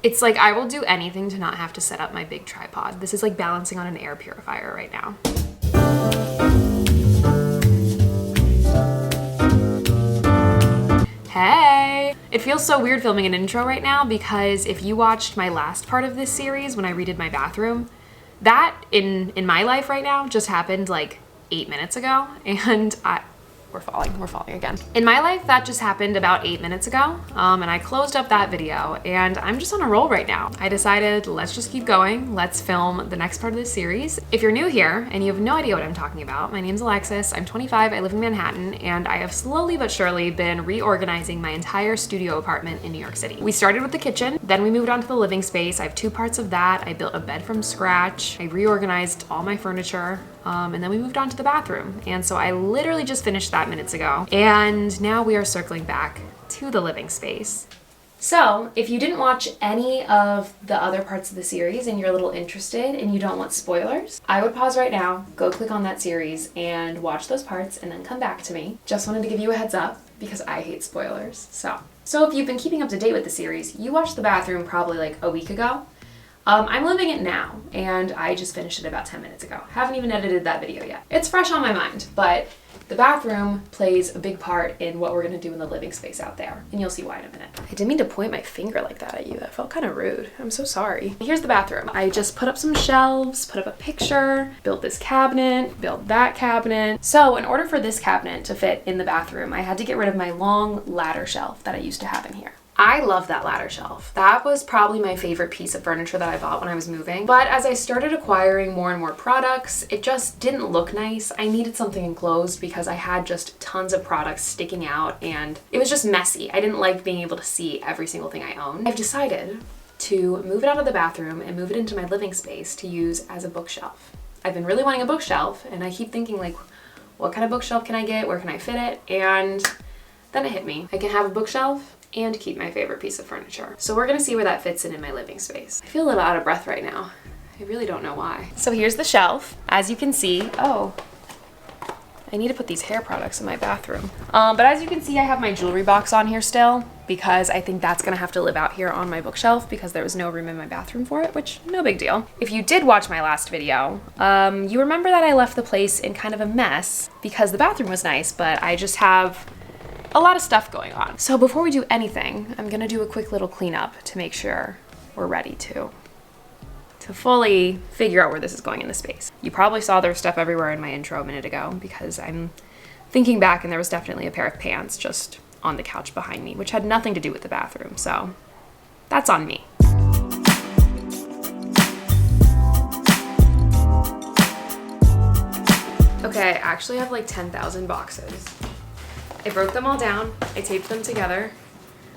It's like I will do anything to not have to set up my big tripod. This is like balancing on an air purifier right now. Hey! It feels so weird filming an intro right now because if you watched my last part of this series when I redid my bathroom, that in my life right now just happened like 8 minutes ago, and we're falling again. In my life, that just happened about 8 minutes ago, and I closed up that video, and I'm just on a roll right now. I decided, let's just keep going. Let's film the next part of this series. If you're new here and you have no idea what I'm talking about, my name's Alexis, I'm 25, I live in Manhattan, and I have slowly but surely been reorganizing my entire studio apartment in New York City. We started with the kitchen, then we moved on to the living space. I have 2 parts of that. I built a bed from scratch. I reorganized all my furniture. And then we moved on to the bathroom. And so I literally just finished that minutes ago. And now we are circling back to the living space. So if you didn't watch any of the other parts of the series and you're a little interested and you don't want spoilers, I would pause right now, go click on that series and watch those parts and then come back to me. Just wanted to give you a heads up because I hate spoilers. So if you've been keeping up to date with the series, you watched the bathroom probably like a week ago. I'm living it now, and I just finished it about 10 minutes ago. Haven't even edited that video yet. It's fresh on my mind, but the bathroom plays a big part in what we're gonna do in the living space out there, and you'll see why in a minute. I didn't mean to point my finger like that at you. That felt kind of rude. I'm so sorry. Here's the bathroom. I just put up some shelves, put up a picture, built this cabinet, built that cabinet. So in order for this cabinet to fit in the bathroom, I had to get rid of my long ladder shelf that I used to have in here. I love that ladder shelf. That was probably my favorite piece of furniture that I bought when I was moving. But as I started acquiring more and more products, it just didn't look nice. I needed something enclosed because I had just tons of products sticking out and it was just messy. I didn't like being able to see every single thing I owned. I've decided to move it out of the bathroom and move it into my living space to use as a bookshelf. I've been really wanting a bookshelf and I keep thinking like, what kind of bookshelf can I get? Where can I fit it? And then it hit me. I can have a bookshelf and keep my favorite piece of furniture. So we're gonna see where that fits in my living space. I feel a little out of breath right now. I really don't know why. So here's the shelf. As you can see, oh, I need to put these hair products in my bathroom. But as you can see, I have my jewelry box on here still because I think that's gonna have to live out here on my bookshelf because there was no room in my bathroom for it, which no big deal. If you did watch my last video, you remember that I left the place in kind of a mess because the bathroom was nice, but I just have a lot of stuff going on. So before we do anything, I'm gonna do a quick little cleanup to make sure we're ready to fully figure out where this is going in the space. You probably saw there was stuff everywhere in my intro a minute ago because I'm thinking back and there was definitely a pair of pants just on the couch behind me, which had nothing to do with the bathroom, so that's on me. Okay, I actually have like 10,000 boxes. I broke them all down, I taped them together,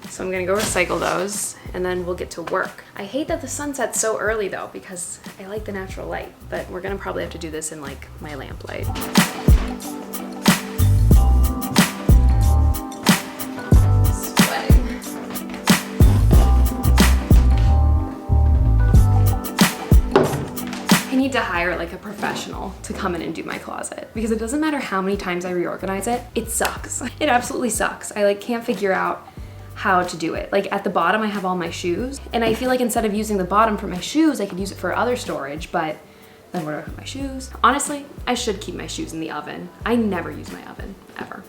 so I'm gonna go recycle those and then we'll get to work. I hate that the sun sets so early though because I like the natural light, but we're gonna probably have to do this in like my lamp light. Sweating. I need to hire like a professional to come in and do my closet because it doesn't matter how many times I reorganize it, it sucks. It absolutely sucks. I like can't figure out how to do it. Like at the bottom I have all my shoes and I feel like instead of using the bottom for my shoes, I could use it for other storage, but then where do I put my shoes? Honestly, I should keep my shoes in the oven. I never use my oven, ever.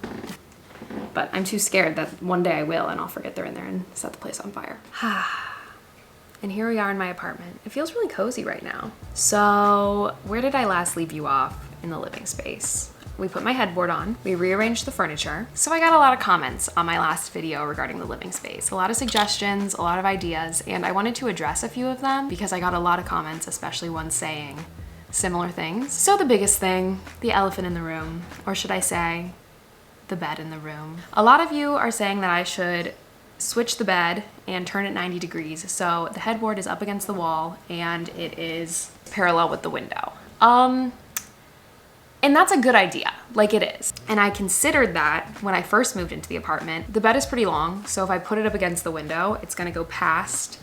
But I'm too scared that one day I will and I'll forget they're in there and set the place on fire. And here we are in my apartment. It feels really cozy right now. So where did I last leave you off in the living space? We put my headboard on, we rearranged the furniture. So I got a lot of comments on my last video regarding the living space. A lot of suggestions, a lot of ideas, and I wanted to address a few of them because I got a lot of comments, especially ones saying similar things. So the biggest thing, the elephant in the room, or should I say, the bed in the room. A lot of you are saying that I should switch the bed and turn it 90 degrees so the headboard is up against the wall and it is parallel with the window. And that's a good idea, like it is. And I considered that when I first moved into the apartment. The bed is pretty long, so if I put it up against the window, it's gonna go past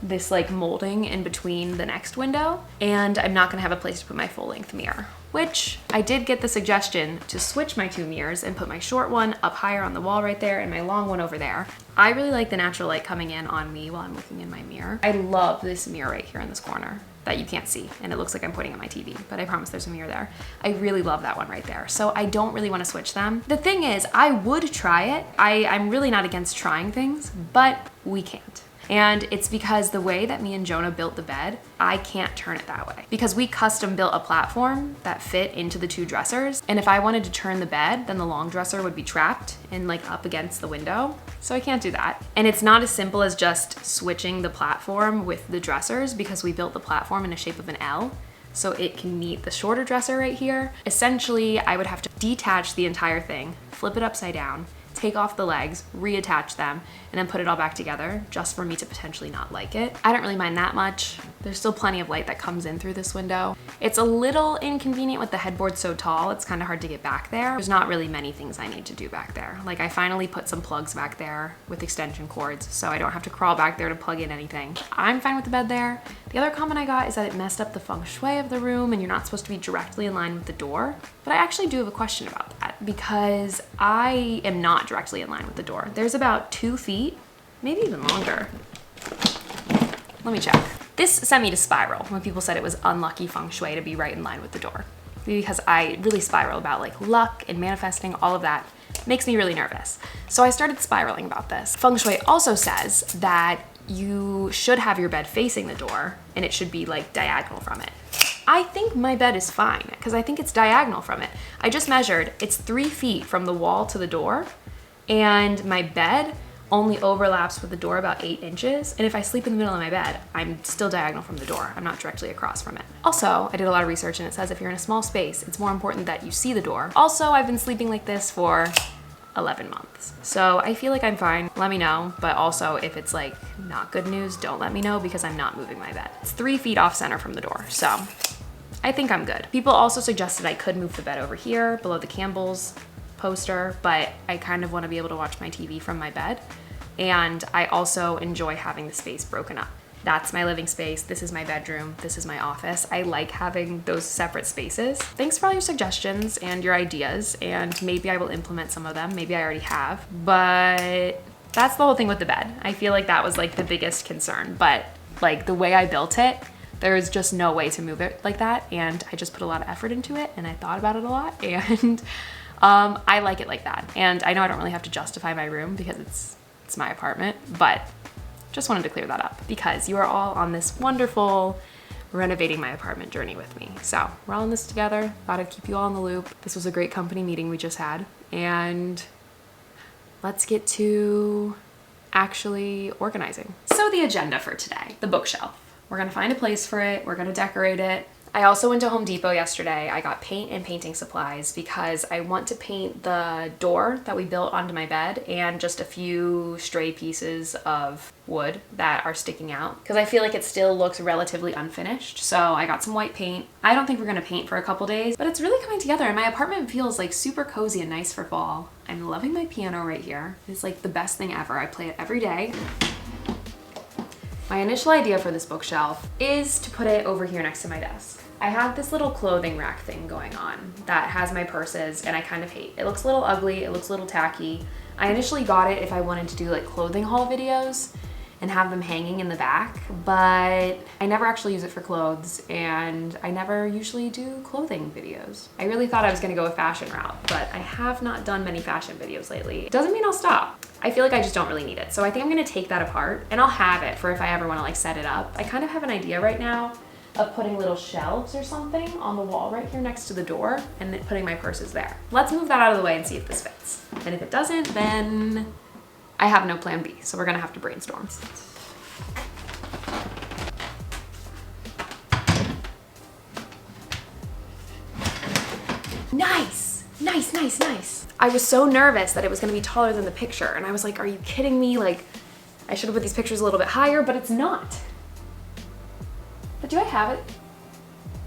this like molding in between the next window, and I'm not gonna have a place to put my full length mirror. which I did get the suggestion to switch my 2 mirrors and put my short one up higher on the wall right there and my long one over there. I really like the natural light coming in on me while I'm looking in my mirror. I love this mirror right here in this corner that you can't see, and it looks like I'm pointing at my TV, but I promise there's a mirror there. I really love that one right there. So I don't really want to switch them. The thing is, I would try it. I'm really not against trying things, but we can't. And it's because the way that me and Jonah built the bed, I can't turn it that way. Because we custom built a platform that fit into the 2 dressers. And if I wanted to turn the bed, then the long dresser would be trapped and like up against the window. So I can't do that. And it's not as simple as just switching the platform with the dressers, because we built the platform in the shape of an L, so it can meet the shorter dresser right here. Essentially, I would have to detach the entire thing, flip it upside down, take off the legs, reattach them, and then put it all back together just for me to potentially not like it. I don't really mind that much. There's still plenty of light that comes in through this window. It's a little inconvenient with the headboard so tall. It's kind of hard to get back there. There's not really many things I need to do back there. Like I finally put some plugs back there with extension cords, so I don't have to crawl back there to plug in anything. I'm fine with the bed there. The other comment I got is that it messed up the feng shui of the room and you're not supposed to be directly in line with the door. But I actually do have a question about that, because I am not directly in line with the door. There's about 2 feet, maybe even longer. Let me check. This sent me to spiral when people said it was unlucky feng shui to be right in line with the door, because I really spiral about like luck and manifesting. All of that makes me really nervous. So I started spiraling about this. Feng shui also says that you should have your bed facing the door and it should be like diagonal from it. I think my bed is fine because I think it's diagonal from it. I just measured, it's 3 feet from the wall to the door, and my bed only overlaps with the door about 8 inches. And if I sleep in the middle of my bed, I'm still diagonal from the door. I'm not directly across from it. Also, I did a lot of research and it says if you're in a small space, it's more important that you see the door. Also, I've been sleeping like this for 11 months. So I feel like I'm fine. Let me know. But also if it's like not good news, don't let me know, because I'm not moving my bed. It's 3 feet off center from the door. So I think I'm good. People also suggested I could move the bed over here below the Campbell's poster, but I kind of want to be able to watch my TV from my bed. And I also enjoy having the space broken up. That's my living space. This is my bedroom. This is my office. I like having those separate spaces. Thanks for all your suggestions and your ideas, and maybe I will implement some of them. Maybe I already have, but that's the whole thing with the bed. I feel like that was like the biggest concern, but like the way I built it, there is just no way to move it like that. And I just put a lot of effort into it and I thought about it a lot, and I like it like that. And I know I don't really have to justify my room because it's my apartment, but just wanted to clear that up because you are all on this wonderful renovating my apartment journey with me. So we're all in this together. Thought I'd keep you all in the loop. This was a great company meeting we just had, and let's get to actually organizing. So the agenda for today, the bookshelf. We're gonna find a place for it. We're gonna decorate it. I also went to Home Depot yesterday. I got paint and painting supplies because I want to paint the door that we built onto my bed and just a few stray pieces of wood that are sticking out because I feel like it still looks relatively unfinished. So I got some white paint. I don't think we're gonna paint for a couple days, but it's really coming together and my apartment feels like super cozy and nice for fall. I'm loving my piano right here. It's like the best thing ever. I play it every day. My initial idea for this bookshelf is to put it over here next to my desk. I have this little clothing rack thing going on that has my purses and I kind of hate. It looks a little ugly, it looks a little tacky. I initially got it if I wanted to do like clothing haul videos and have them hanging in the back, but I never actually use it for clothes and I never usually do clothing videos. I really thought I was gonna go a fashion route, but I have not done many fashion videos lately. Doesn't mean I'll stop. I feel like I just don't really need it. So I think I'm gonna take that apart and I'll have it for if I ever wanna like set it up. I kind of have an idea right now of putting little shelves or something on the wall right here next to the door and then putting my purses there. Let's move that out of the way and see if this fits. And if it doesn't, then I have no plan B, so we're gonna have to brainstorm. Nice, nice, nice, nice. I was so nervous that it was gonna be taller than the picture, and I was like, are you kidding me? Like, I should have put these pictures a little bit higher, but it's not. But do I have it?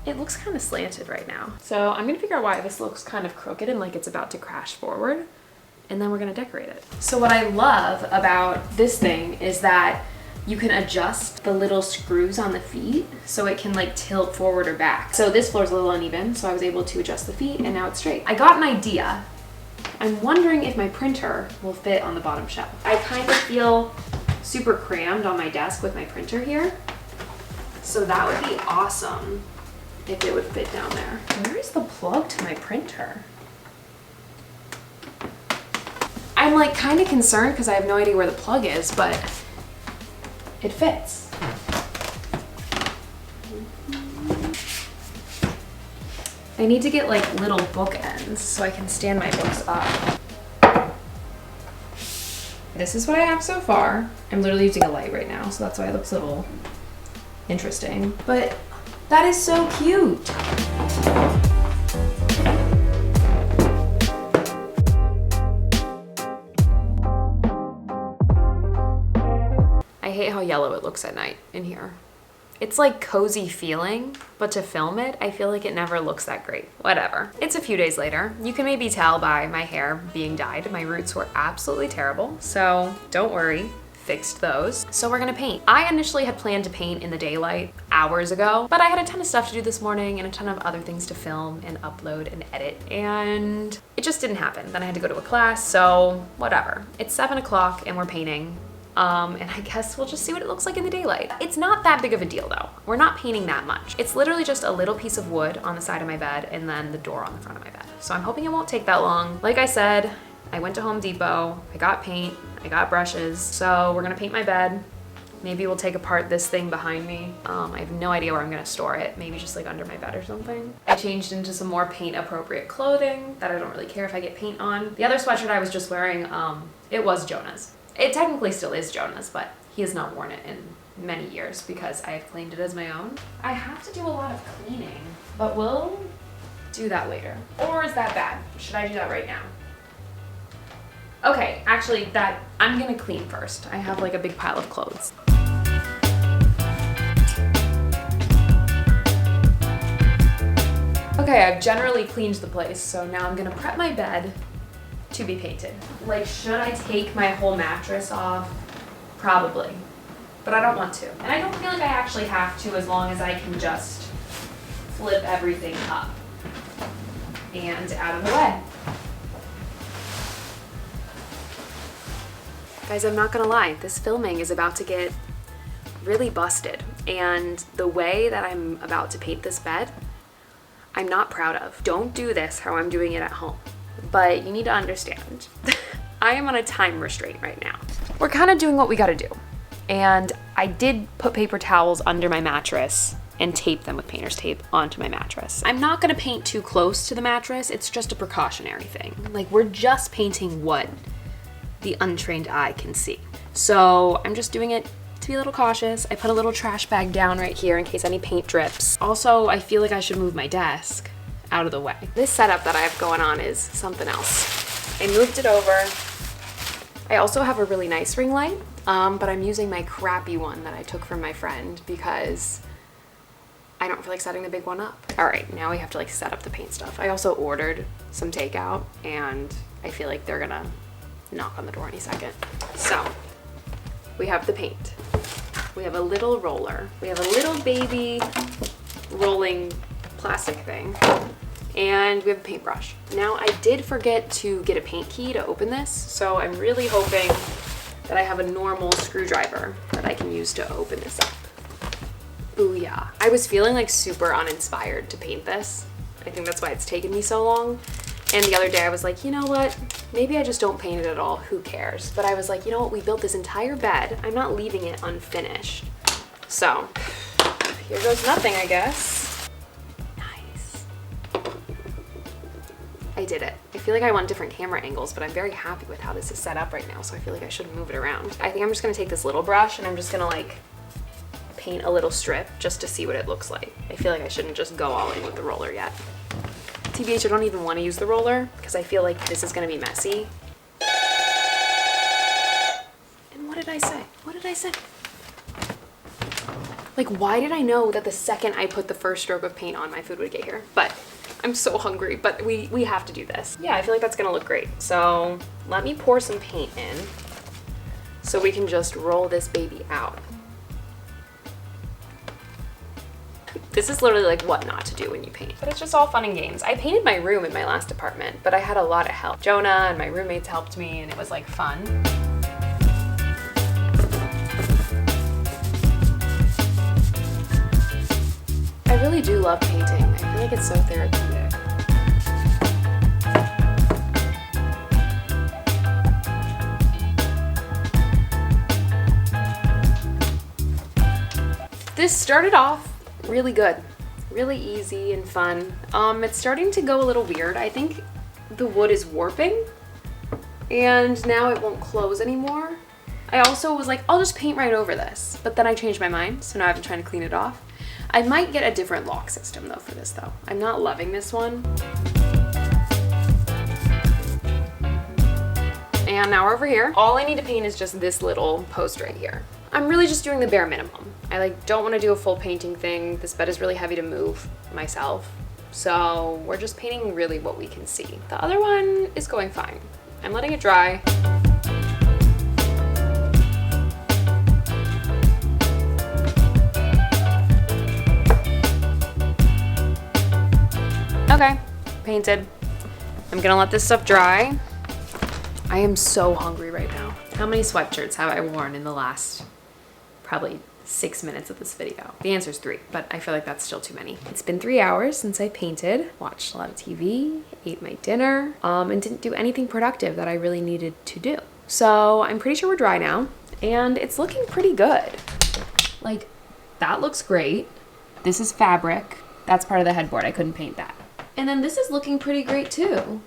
It looks kind of slanted right now. So I'm gonna figure out why this looks kind of crooked and like it's about to crash forward, and then we're gonna decorate it. So what I love about this thing is that you can adjust the little screws on the feet so it can like tilt forward or back. So this floor is a little uneven, so I was able to adjust the feet and now it's straight. I got an idea. I'm wondering if my printer will fit on the bottom shelf. I kind of feel super crammed on my desk with my printer here. So that would be awesome if it would fit down there. Where is the plug to my printer? I'm like kind of concerned because I have no idea where the plug is, but it fits. I need to get like little bookends so I can stand my books up. This is what I have so far. I'm literally using a light right now, so that's why it looks a little interesting. But that is so cute. I hate how yellow it looks at night in here. It's like cozy feeling, but to film it, I feel like it never looks that great. Whatever. It's a few days later. You can maybe tell by my hair being dyed. My roots were absolutely terrible, so don't worry. Fixed those. So we're gonna paint. I initially had planned to paint in the daylight hours ago, but I had a ton of stuff to do this morning and a ton of other things to film and upload and edit, and it just didn't happen. Then I had to go to a class, so whatever. It's 7 o'clock and we're painting. And I guess we'll just see what it looks like in the daylight. It's not that big of a deal though. We're not painting that much. It's literally just a little piece of wood on the side of my bed and then the door on the front of my bed. So I'm hoping it won't take that long. Like I said, I went to Home Depot, I got paint, I got brushes. So we're gonna paint my bed. Maybe we'll take apart this thing behind me. I have no idea where I'm gonna store it. Maybe just like under my bed or something. I changed into some more paint appropriate clothing that I don't really care if I get paint on. The other sweatshirt I was just wearing, it was Jonah's. It technically still is Jonah's, but he has not worn it in many years because I have claimed it as my own. I have to do a lot of cleaning, but we'll do that later. Or is that bad? Should I do that right now? Okay, actually I'm gonna clean first. I have like a big pile of clothes. Okay, I've generally cleaned the place, so now I'm gonna prep my bed to be painted. Like, should I take my whole mattress off? Probably, but I don't want to. And I don't feel like I actually have to as long as I can just flip everything up and out of the way. Guys, I'm not gonna lie, this filming is about to get really busted. And the way that I'm about to paint this bed, I'm not proud of. Don't do this how I'm doing it at home. But you need to understand, I am on a time restraint right now. We're kind of doing what we gotta do. And I did put paper towels under my mattress and tape them with painter's tape onto my mattress. I'm not gonna paint too close to the mattress, it's just a precautionary thing. Like, we're just painting what the untrained eye can see. So I'm just doing it to be a little cautious. I put a little trash bag down right here in case any paint drips. Also, I feel like I should move my desk out of the way. This setup that I have going on is something else. I moved it over. I also have a really nice ring light, but I'm using my crappy one that I took from my friend because I don't feel like setting the big one up. All right, now we have to like set up the paint stuff. I also ordered some takeout and I feel like they're gonna knock on the door any second. So we have the paint. We have a little roller. We have a little baby rolling plastic thing. And we have a paintbrush. Now I did forget to get a paint key to open this, so I'm really hoping that I have a normal screwdriver that I can use to open this up. Booyah. I was feeling like super uninspired to paint this. I think that's why it's taken me so long. And the other day I was like, you know what? Maybe I just don't paint it at all, who cares? But I was like, you know what? We built this entire bed. I'm not leaving it unfinished. So here goes nothing, I guess. I did it. I feel like I want different camera angles, but I'm very happy with how this is set up right now, so I feel like I shouldn't move it around. I think I'm just gonna take this little brush and I'm just gonna like paint a little strip just to see what it looks like. I feel like I shouldn't just go all in with the roller yet. TBH, I don't even want to use the roller because I feel like this is gonna be messy. And what did I say? What did I say? Like, why did I know that the second I put the first stroke of paint on, my food would get here? But I'm so hungry, but we have to do this. Yeah, I feel like that's gonna look great. So let me pour some paint in. so we can just roll this baby out. This is literally like what not to do when you paint. But it's just all fun and games. I painted my room in my last apartment, but I had a lot of help. Jonah and my roommates helped me, and it was like fun. I really do love painting. I feel like it's so therapeutic. This started off really good, really easy and fun. It's starting to go a little weird. I think the wood is warping and now it won't close anymore. I also was like, I'll just paint right over this, but then I changed my mind, so now I've been trying to clean it off. I might get a different lock system though for this though. I'm not loving this one. And now we're over here. All I need to paint is just this little post right here. I'm really just doing the bare minimum. I like don't want to do a full painting thing. This bed is really heavy to move myself. So we're just painting really what we can see. The other one is going fine. I'm letting it dry. Okay, painted. I'm gonna let this stuff dry. I am so hungry right now. How many sweatshirts have I worn in the last probably 6 minutes of this video? The answer is 3, but I feel like that's still too many. It's been 3 hours since I painted, watched a lot of TV, ate my dinner, and didn't do anything productive that I really needed to do. So I'm pretty sure we're dry now, and it's looking pretty good. Like, that looks great. This is fabric. That's part of the headboard. I couldn't paint that. And then this is looking pretty great too.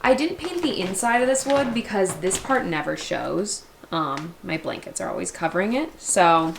I didn't paint the inside of this wood because this part never shows. My blankets are always covering it, so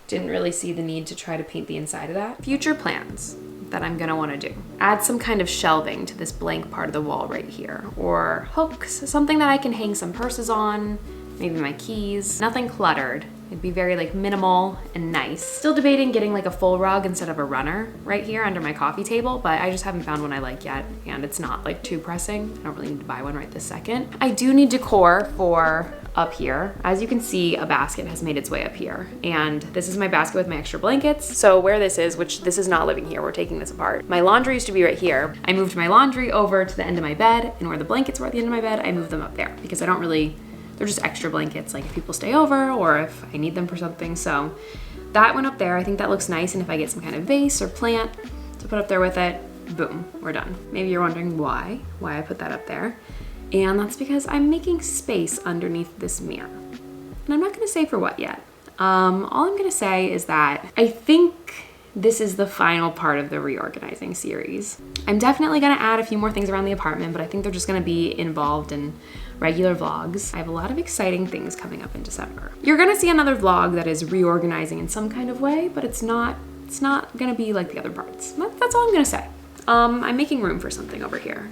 didn't really see the need to try to paint the inside of that. Future plans that I'm gonna wanna do. Add some kind of shelving to this blank part of the wall right here, or hooks, something that I can hang some purses on, maybe my keys. Nothing cluttered. It'd be very like minimal and nice. Still debating getting like a full rug instead of a runner right here under my coffee table, but I just haven't found one I like yet, and it's not like too pressing. I don't really need to buy one right this second. I do need decor for up here. As you can see, a basket has made its way up here, and this is my basket with my extra blankets. So where this is, which this is not living here, we're taking this apart. My laundry used to be right here. I moved my laundry over to the end of my bed, and where the blankets were at the end of my bed, I moved them up there because I don't really, they're just extra blankets, like if people stay over or if I need them for something. So that went up there. I think that looks nice, and if I get some kind of vase or plant to put up there with it, boom, we're done. Maybe you're wondering why I put that up there. And that's because I'm making space underneath this mirror. And I'm not gonna say for what yet. All I'm gonna say is that I think this is the final part of the reorganizing series. I'm definitely gonna add a few more things around the apartment, but I think they're just gonna be involved in regular vlogs. I have a lot of exciting things coming up in December. You're gonna see another vlog that is reorganizing in some kind of way, but it's not gonna be like the other parts. That's all I'm gonna say. I'm making room for something over here,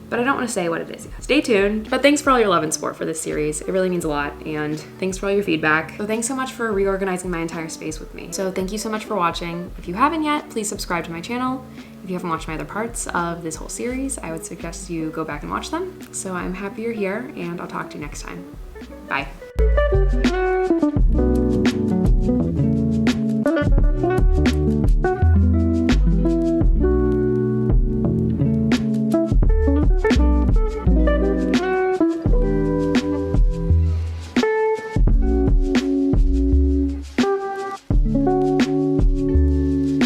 but I don't want to say what it is yet. Stay tuned. But thanks for all your love and support for this series. It really means a lot, and thanks for all your feedback. So thanks so much for reorganizing my entire space with me. So thank you so much for watching. If you haven't yet, please subscribe to my channel. If you haven't watched my other parts of this whole series, I would suggest you go back and watch them. So I'm happy you're here, and I'll talk to you next time. Bye.